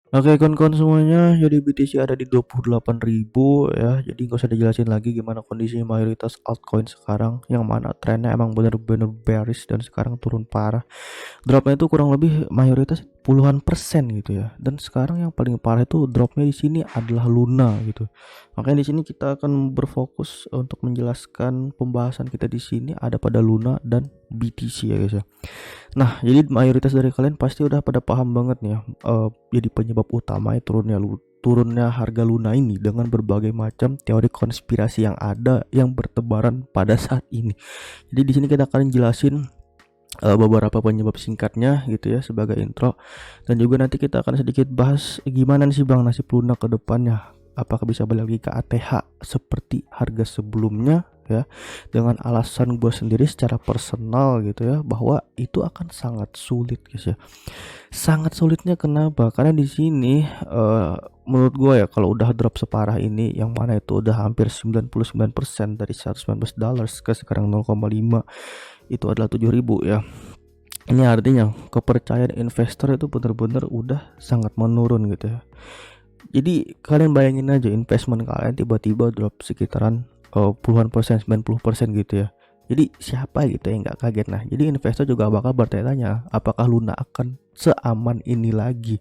Oke kawan-kawan semuanya, jadi BTC ada di 28.000 ya. Jadi gak usah dijelasin lagi gimana kondisi mayoritas altcoin sekarang, yang mana trennya emang bener-bener bearish dan sekarang turun parah. Dropnya itu kurang lebih mayoritas puluhan persen gitu ya. Dan sekarang yang paling parah itu dropnya di sini adalah Luna gitu. Makanya di sini kita akan berfokus untuk menjelaskan pembahasan kita di sini ada pada Luna dan BTC ya guys ya. Nah, jadi mayoritas dari kalian pasti udah pada paham banget nih ya, jadi penyebab utamanya turunnya harga Luna ini dengan berbagai macam teori konspirasi yang ada yang bertebaran pada saat ini. Jadi di sini kita akan jelasin beberapa penyebab singkatnya gitu ya sebagai intro, dan juga nanti kita akan sedikit bahas gimana sih Bang nasib Luna ke depannya. Apakah bisa balik lagi ke ATH seperti harga sebelumnya ya, dengan alasan gue sendiri secara personal gitu ya, bahwa itu akan sangat sulit guys ya. Sangat sulitnya kenapa? Karena di sini menurut gue ya, kalau udah drop separah ini, yang mana itu udah hampir 99% dari $119 ke sekarang 0,5, itu adalah 7.000 ya. Ini artinya kepercayaan investor itu benar-benar udah sangat menurun gitu ya. Jadi kalian bayangin aja investment kalian tiba-tiba drop sekitaran puluhan persen, 90% gitu ya. Jadi siapa gitu yang nggak kaget. Nah, jadi investor juga bakal bertanya, apakah Luna akan seaman ini lagi?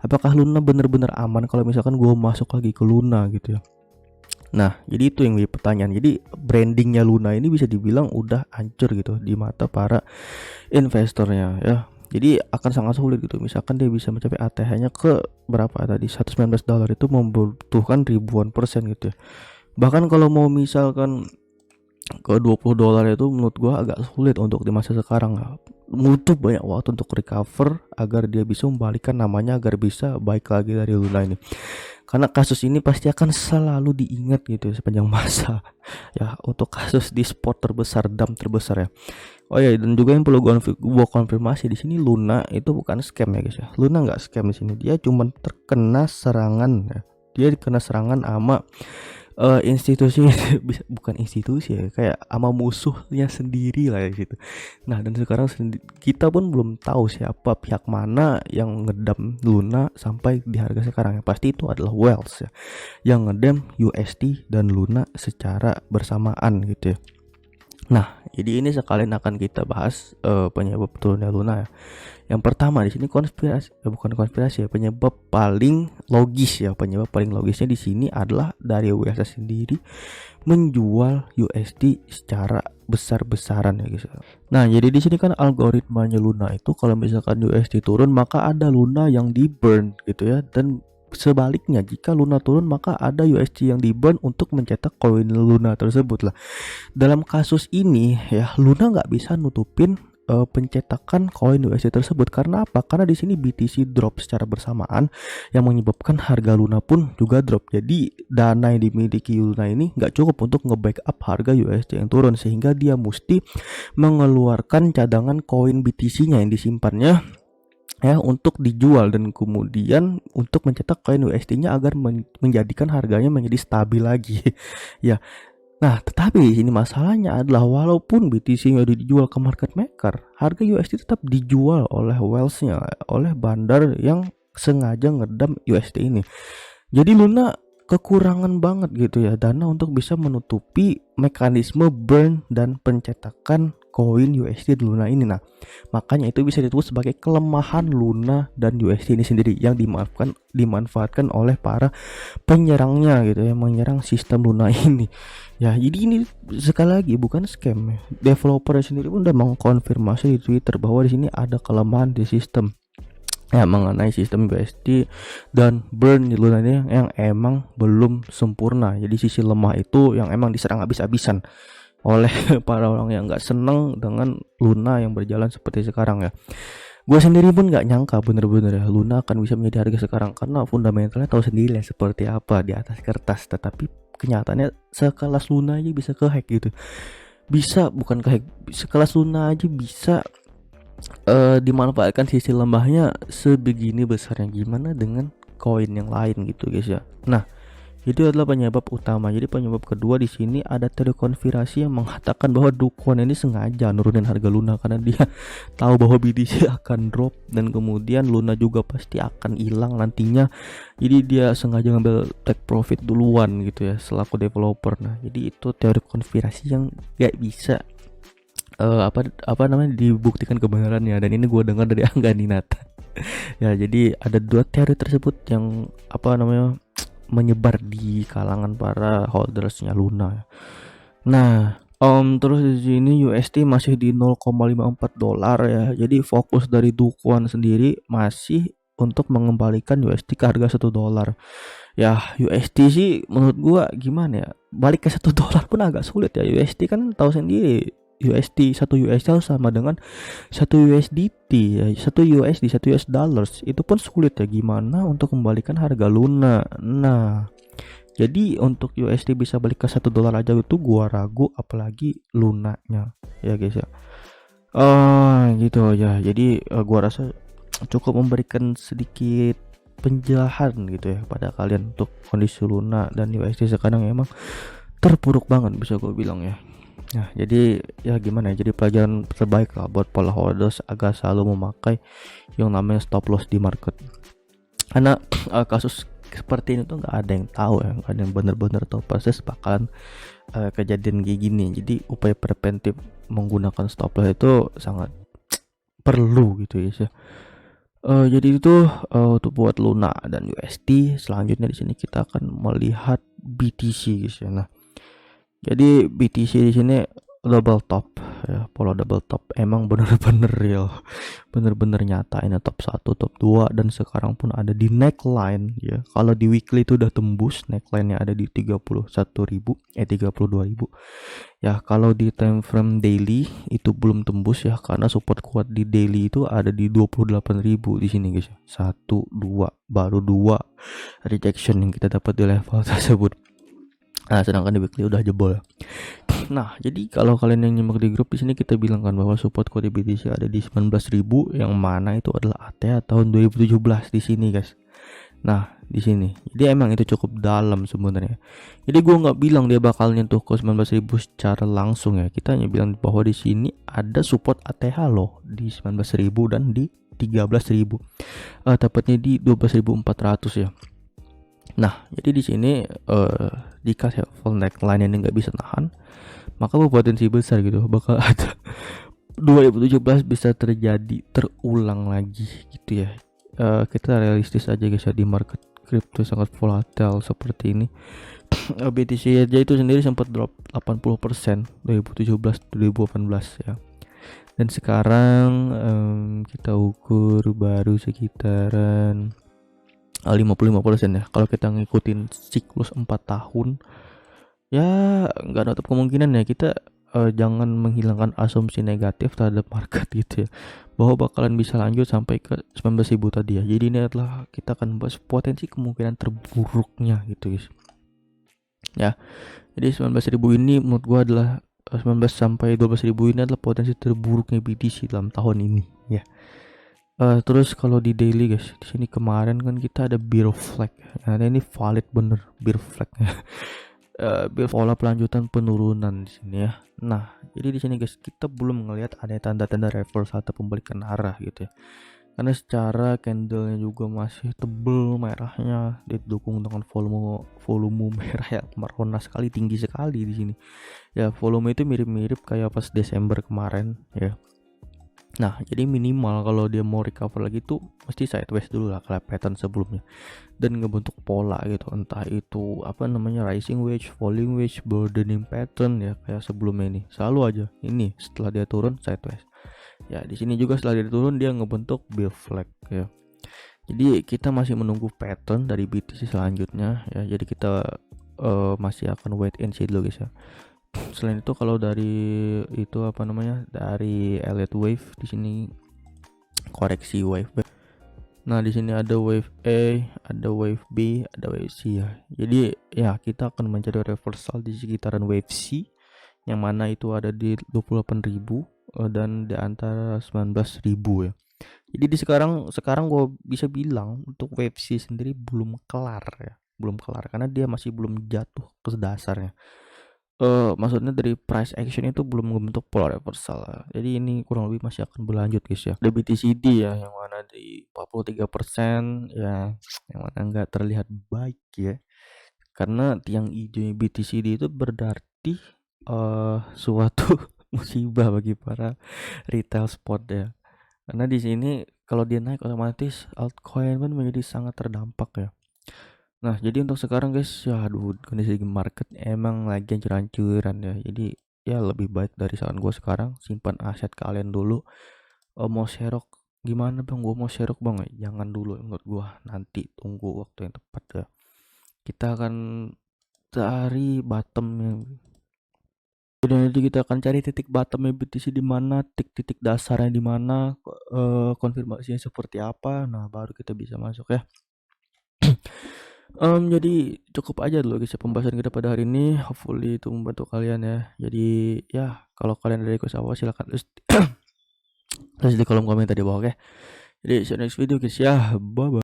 Apakah Luna benar-benar aman kalau misalkan gue masuk lagi ke Luna gitu ya? Nah, jadi itu yang jadi pertanyaan. Jadi brandingnya Luna ini bisa dibilang udah hancur gitu di mata para investornya ya. Jadi akan sangat sulit gitu. Misalkan dia bisa mencapai ATH-nya ke berapa tadi, $119 itu membutuhkan ribuan persen gitu ya. Bahkan kalau mau misalkan ke $20 itu menurut gua agak sulit untuk di masa sekarang ya. Butuh banyak waktu untuk recover agar dia bisa membalikkan namanya, agar bisa baik lagi dari Luna ini. Karena kasus ini pasti akan selalu diingat gitu ya sepanjang masa ya, untuk kasus di spot terbesar, dam terbesar ya. Oh ya, dan juga yang perlu gua konfirmasi di sini, Luna itu bukan scam ya guys ya. Luna nggak scam di sini, dia cuma terkena serangan ya. Dia kena serangan sama institusi bukan institusi ya, kayak ama musuhnya sendiri lah ya gitu. Nah, dan sekarang kita pun belum tahu siapa pihak mana yang ngedam Luna sampai di harga sekarang. Yang pasti itu adalah Wells ya, yang ngedam USD dan Luna secara bersamaan gitu ya. Nah, jadi ini sekalian akan kita bahas penyebab turunnya Luna ya. Yang pertama di sini konspirasi, bukan konspirasi ya, penyebab paling logis ya. Penyebab paling logisnya di sini adalah dari WSA sendiri menjual USD secara besar-besaran ya guys. Nah, jadi di sini kan algoritmanya Luna itu kalau misalkan USD turun maka ada Luna yang di burn gitu ya, dan sebaliknya jika Luna turun maka ada USD yang di burn untuk mencetak koin Luna tersebut lah. Dalam kasus ini ya, Luna nggak bisa nutupin pencetakan koin USD tersebut. Karena apa? Karena di sini BTC drop secara bersamaan yang menyebabkan harga Luna pun juga drop. Jadi dana yang dimiliki Luna ini nggak cukup untuk nge-backup harga USD yang turun, sehingga dia mesti mengeluarkan cadangan koin BTC-nya yang disimpannya ya untuk dijual, dan kemudian untuk mencetak koin USD-nya agar menjadikan harganya menjadi stabil lagi ya. Nah, tetapi di sini masalahnya adalah walaupun BTC-nya udah dijual ke market maker, harga USD tetap dijual oleh Wells-nya, oleh bandar yang sengaja ngedam USD ini. Jadi Luna kekurangan banget gitu ya dana untuk bisa menutupi mekanisme burn dan pencetakan koin USD di Luna ini. Nah, makanya itu bisa disebut sebagai kelemahan Luna dan USD ini sendiri yang dimanfaatkan oleh para penyerangnya gitu ya, menyerang sistem Luna ini. Ya, jadi ini sekali lagi bukan scam ya. Developer sendiri pun udah mengkonfirmasi di Twitter bahwa di sini ada kelemahan di sistem ya mengenai sistem USD dan burn di Luna ini yang emang belum sempurna. Jadi sisi lemah itu yang emang diserang habis-habisan oleh para orang yang nggak seneng dengan Luna yang berjalan seperti sekarang ya. Gue sendiri pun nggak nyangka bener-bener ya Luna akan bisa menjadi harga sekarang, karena fundamentalnya tahu sendiri ya seperti apa di atas kertas, tetapi kenyataannya sekelas Luna aja bisa kehack gitu. Bisa bukan kehack, sekelas Luna aja bisa dimanfaatkan sisi lemahnya sebegini besarnya. Gimana dengan koin yang lain gitu guys ya. Nah, Itu adalah penyebab utama. Jadi penyebab kedua di sini ada teori konspirasi yang mengatakan bahwa Dukwon ini sengaja nurunin harga Luna karena dia tahu bahwa BTC akan drop dan kemudian Luna juga pasti akan hilang nantinya. Jadi dia sengaja ngambil take profit duluan gitu ya selaku developer. Nah, jadi itu teori konspirasi yang gak bisa apa namanya dibuktikan kebenarannya, dan ini gue dengar dari Angga Ninata. Ya, jadi ada dua teori tersebut yang apa namanya menyebar di kalangan para holdersnya Luna. Nah, terus di sini USD masih di 0,54 dolar ya. Jadi fokus dari Dukwon sendiri masih untuk mengembalikan USD ke harga 1 dolar. Ya, USD sih menurut gua gimana ya? Balik ke 1 dolar pun agak sulit ya. USD kan tahu sendiri, USD 1 USD sama dengan 1 USDT ya, 1 USD 1 US dollars itu pun sulit ya, gimana untuk kembalikan harga Luna. Nah, jadi untuk USD bisa balik ke 1 dolar aja itu gua ragu, apalagi lunanya ya guys ya. Gitu ya. Jadi gua rasa cukup memberikan sedikit penjelasan gitu ya pada kalian untuk kondisi Luna dan USD sekarang emang terpuruk banget bisa gue bilang ya. Nah, jadi ya gimana ya, jadi pelajaran terbaik lah buat para holders agar selalu memakai yang namanya stop loss di market. Karena kasus seperti ini tuh nggak ada yang tahu ya, nggak ada yang benar-benar tahu persis bakalan kejadian kayak gini. Jadi upaya preventif menggunakan stop loss itu sangat perlu gitu ya. Jadi itu untuk buat Luna dan USD. Selanjutnya di sini kita akan melihat BTC guys ya. Nah, jadi BTC di sini double top ya, pola double top emang bener-bener real, bener-bener nyata ini top 1 top 2 dan sekarang pun ada di neckline ya. Kalau di weekly itu udah tembus neckline-nya ada di 32.000 ya. Kalau di time frame daily itu belum tembus ya, karena support kuat di daily itu ada di 28.000 di sini guys. 1 2 baru 2 rejection yang kita dapat di level tersebut. Nah, sedangkan di weekly udah jebol. Nah, jadi kalau kalian yang nyimak di grup di sini kita bilang kan bahwa support kode BTC ada di 19.000 yang mana itu adalah ATH tahun 2017 di sini, guys. Nah, di sini. Jadi emang itu cukup dalam sebenarnya. Jadi gua nggak bilang dia bakal nyentuh ke 19.000 secara langsung ya. Kita hanya bilang bahwa di sini ada support ATH loh di 19.000 dan di 13.000. Tepatnya di 12.400 ya. Nah, jadi di sini jika level neckline ini nggak bisa nahan, maka berpotensi besar gitu bakal ada 2017 bisa terjadi terulang lagi gitu ya. Kita realistis aja guys ya, di market crypto sangat volatile seperti ini. BTC aja itu sendiri sempat drop 80% 2017 2018 ya. Dan sekarang kita ukur baru sekitaran 55% ya. Kalau kita ngikutin siklus 4 tahun ya nggak nutup kemungkinan ya kita jangan menghilangkan asumsi negatif terhadap market gitu ya, bahwa bakalan bisa lanjut sampai ke 19.000 tadi ya. Jadi ini adalah kita akan bahas potensi kemungkinan terburuknya gitu guys ya. Jadi 19.000 ini menurut gua adalah 19 sampai 12.000 ini adalah potensi terburuknya BTC dalam tahun ini ya. Terus kalau di daily guys, di sini kemarin kan kita ada bear flag. Nah, ini valid bener bear flag ya. Pola pelanjutan penurunan di sini ya. Nah, jadi di sini guys kita belum ngelihat ada tanda-tanda reverse atau pembalikan arah gitu ya. Karena secara candlenya juga masih tebel merahnya, didukung dengan volume merah ya, merona sekali, tinggi sekali di sini. Ya, volume itu mirip-mirip kayak pas Desember kemarin ya. Nah, jadi minimal kalau dia mau recover lagi tuh mesti sideways dulu lah kayak pattern sebelumnya dan ngebentuk pola gitu, entah itu apa namanya rising wedge, falling wedge, broadening pattern ya kayak sebelumnya ini. Selalu aja ini setelah dia turun sideways. Ya, di sini juga setelah dia turun dia ngebentuk bear flag ya. Jadi kita masih menunggu pattern dari BTC selanjutnya ya. Jadi kita masih akan wait and see dulu guys ya. Selain itu kalau dari itu apa namanya dari elliott wave di sini koreksi wave. Nah, di sini ada wave A, ada wave B, ada wave C ya. Jadi ya kita akan mencari reversal di sekitaran wave C yang mana itu ada di 28.000 dan di antara 19.000 ya. Jadi di sekarang gue bisa bilang untuk wave C sendiri belum kelar ya. belum kelar karena dia masih belum jatuh ke dasarnya. Maksudnya dari price action itu belum membentuk pola reversal. Jadi ini kurang lebih masih akan berlanjut guys ya. Ada BTCD ya yang mana di 43% ya, yang mana nggak terlihat baik ya. Karena tiang hijau BTCD itu berarti suatu musibah bagi para retail spot ya. Karena di sini kalau dia naik otomatis altcoin pun menjadi sangat terdampak ya. Nah, jadi untuk sekarang guys, ya aduh kondisi market emang lagi hancur-hancuran ya. Jadi ya lebih baik dari saran gue sekarang simpan aset kalian dulu. Mau serok gimana bang? Gue mau serok bang, jangan dulu menurut gue. Nanti tunggu waktu yang tepat ya. Kita akan cari bottomnya. Jadi nanti kita akan cari titik bottomnya BTC di mana, titik dasarnya di mana, konfirmasinya seperti apa. Nah, baru kita bisa masuk ya. Jadi cukup aja dulu guys ya pembahasan kita pada hari ini. Hopefully itu membantu kalian ya. Jadi ya kalau kalian ada request apa silakan tulis di kolom komentar di bawah, oke. Jadi see you next video guys ya. Bye bye.